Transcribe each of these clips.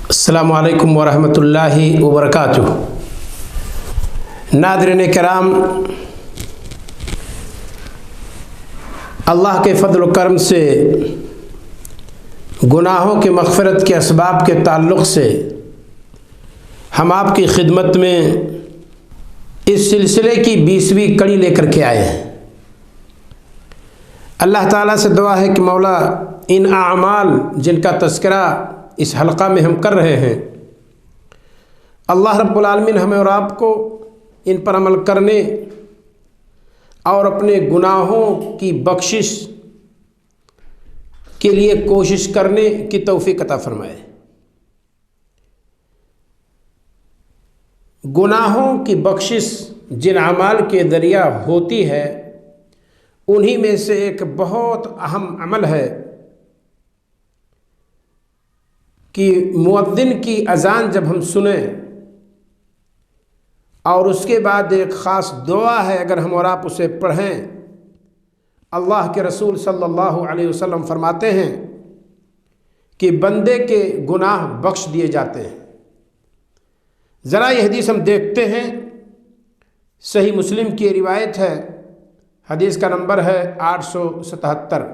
السلام علیکم ورحمۃ اللہ وبرکاتہ۔ ناظرین کرام، اللہ کے فضل و کرم سے گناہوں کی مغفرت کے اسباب کے تعلق سے ہم آپ کی خدمت میں اس سلسلے کی 20ویں کڑی لے کر کے آئے ہیں۔ اللہ تعالیٰ سے دعا ہے کہ مولا ان اعمال جن کا تذکرہ اس حلقہ میں ہم کر رہے ہیں، اللہ رب العالمین ہمیں اور آپ کو ان پر عمل کرنے اور اپنے گناہوں کی بخشش کے لیے کوشش کرنے کی توفیق عطا فرمائے۔ گناہوں کی بخشش جن اعمال کے ذریعہ ہوتی ہے، انہی میں سے ایک بہت اہم عمل ہے کہ مؤذن کی اذان جب ہم سنیں اور اس کے بعد ایک خاص دعا ہے، اگر ہم اور آپ اسے پڑھیں، اللہ کے رسول صلی اللہ علیہ وسلم فرماتے ہیں کہ بندے کے گناہ بخش دیے جاتے ہیں۔ ذرا یہ حدیث ہم دیکھتے ہیں، صحیح مسلم کی روایت ہے، حدیث کا نمبر ہے 877۔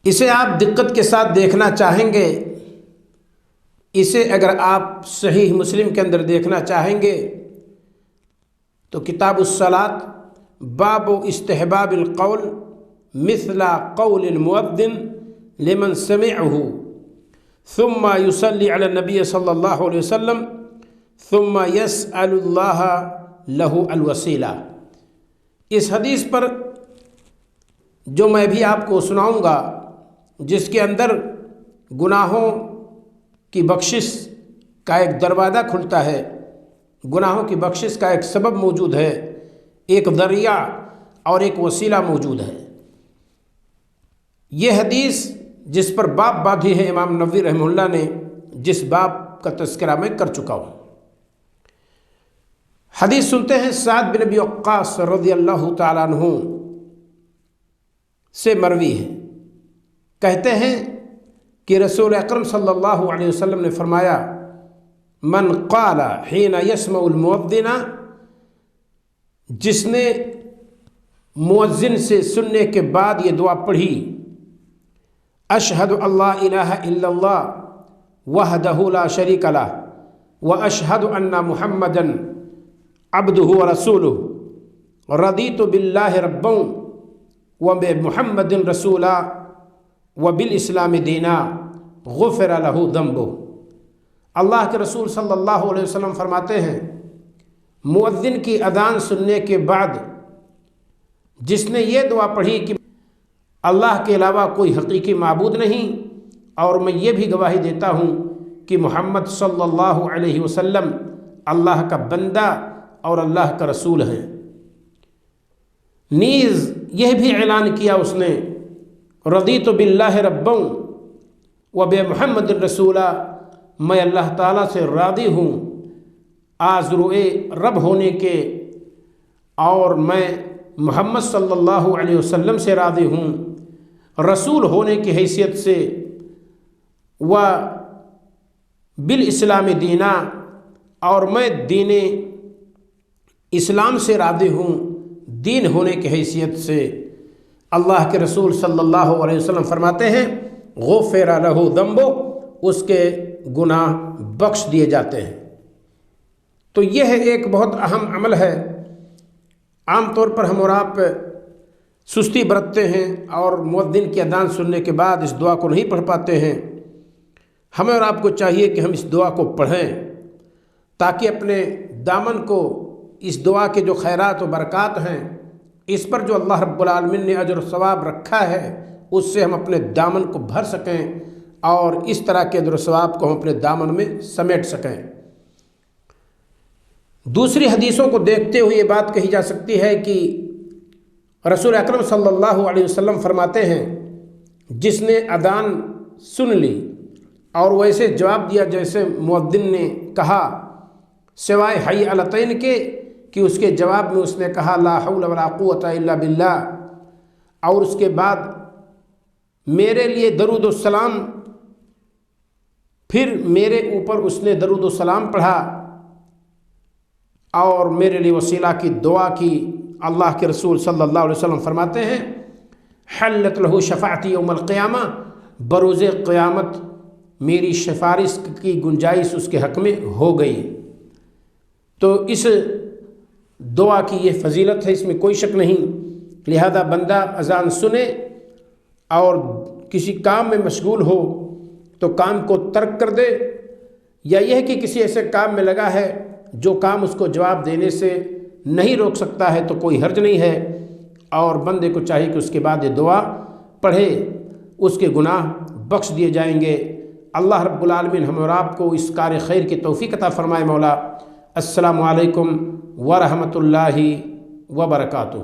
اسے آپ دقت کے ساتھ دیکھنا چاہیں گے، اسے اگر آپ صحیح مسلم کے اندر دیکھنا چاہیں گے تو کتاب الصلاۃ باب استحباب القول مثل قول المؤذن لمن سمعه ثم يصلي على النبي صلی اللہ علیہ وسلم ثم يسأل اللہ له الوسیلہ۔ اس حدیث پر جو میں بھی آپ کو سناؤں گا، جس کے اندر گناہوں کی بخشش کا ایک دروازہ کھلتا ہے، گناہوں کی بخشش کا ایک سبب موجود ہے، ایک ذریعہ اور ایک وسیلہ موجود ہے۔ یہ حدیث جس پر باب باندھی ہے امام نووی رحمہ اللہ نے، جس باب کا تذکرہ میں کر چکا ہوں۔ حدیث سنتے ہیں، سعد بن ابی وقاص رضی اللہ تعالیٰ عنہ سے مروی ہے، کہتے ہیں کہ رسول اکرم صلی اللہ علیہ وسلم نے فرمایا، من قال حین یسمع المؤذن، جس نے مؤذن سے سننے کے بعد یہ دعا پڑھی، اشہد اللہ الہ الا اللہ وحدہ لا شریک لہ واشہد ان محمدا عبدہ ورسولہ رضیت باللہ ربا وبمحمد رسولا وبالاسلام دینا غفر لہ ذنبہ۔ اللہ کے رسول صلی اللہ علیہ وسلم فرماتے ہیں، مؤذن کی اذان سننے کے بعد جس نے یہ دعا پڑھی کہ اللہ کے علاوہ کوئی حقیقی معبود نہیں، اور میں یہ بھی گواہی دیتا ہوں کہ محمد صلی اللہ علیہ وسلم اللہ کا بندہ اور اللہ کا رسول ہیں، نیز یہ بھی اعلان کیا اس نے، رضیت باللہ ربا وبمحمد رسولا، میں اللہ تعالیٰ سے راضی ہوں آذروئے رب ہونے کے، اور میں محمد صلی اللہ علیہ وسلم سے راضی ہوں رسول ہونے کی حیثیت سے، و بالاسلام دینا، اور میں دین اسلام سے راضی ہوں دین ہونے کی حیثیت سے۔ اللہ کے رسول صلی اللہ علیہ وسلم فرماتے ہیں، غفر لہ ذنبہ، اس کے گناہ بخش دیے جاتے ہیں۔ تو یہ ایک بہت اہم عمل ہے۔ عام طور پر ہم اور آپ سستی برتتے ہیں اور مؤذن کی اذان سننے کے بعد اس دعا کو نہیں پڑھ پاتے ہیں۔ ہمیں اور آپ کو چاہیے کہ ہم اس دعا کو پڑھیں تاکہ اپنے دامن کو اس دعا کے جو خیرات و برکات ہیں، اس پر جو اللہ رب العالمین نے اجر و ثواب رکھا ہے، اس سے ہم اپنے دامن کو بھر سکیں اور اس طرح کے اجر و ثواب کو ہم اپنے دامن میں سمیٹ سکیں۔ دوسری حدیثوں کو دیکھتے ہوئے یہ بات کہی جا سکتی ہے کہ رسول اکرم صلی اللہ علیہ وسلم فرماتے ہیں، جس نے اذان سن لی اور ویسے جواب دیا جیسے مؤذن نے کہا، سوائے حی علتین کے کہ اس کے جواب میں اس نے کہا لا حول ولا قوت الا باللہ، اور اس کے بعد میرے لیے درود و سلام، پھر میرے اوپر اس نے درود و سلام پڑھا اور میرے لیے وسیلہ کی دعا کی، اللہ کے رسول صلی اللہ علیہ وسلم فرماتے ہیں حلت لہ شفاعتی یوم القیامہ، بروز قیامت میری سفارش کی گنجائش اس کے حق میں ہو گئی۔ تو اس دعا کی یہ فضیلت ہے، اس میں کوئی شک نہیں۔ لہذا بندہ اذان سنے اور کسی کام میں مشغول ہو تو کام کو ترک کر دے، یا یہ ہے کہ کسی ایسے کام میں لگا ہے جو کام اس کو جواب دینے سے نہیں روک سکتا ہے، تو کوئی حرج نہیں ہے، اور بندے کو چاہیے کہ اس کے بعد یہ دعا پڑھے، اس کے گناہ بخش دیے جائیں گے۔ اللہ رب العالمین ہم اور آپ کو اس کار خیر کی توفیق عطا فرمائے مولا۔ السلام علیکم ورحمۃ اللہ وبرکاتہ۔